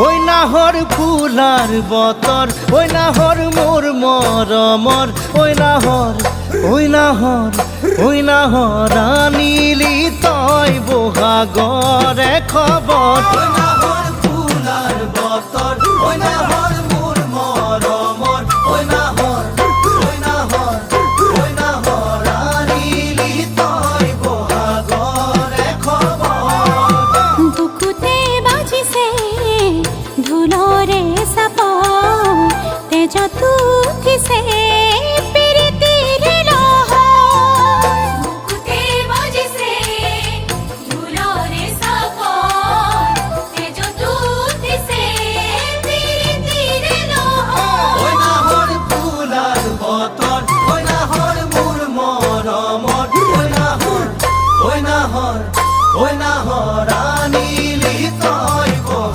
ওই নাহর ফুলার বতর, ওই নাহর মোর মরমর, ওই নাহর, ওই নাহর, ওই নাহর আনিলি তই বহাগরে খবর। ওই নাহর ফুলার বতর, ওই নাহর মোর মরমর, ওই নাহর, ওই নাহর, ওই নাহর আনিলি তই বহাগরে খবর। বুকুতে বাজিছে ঢোল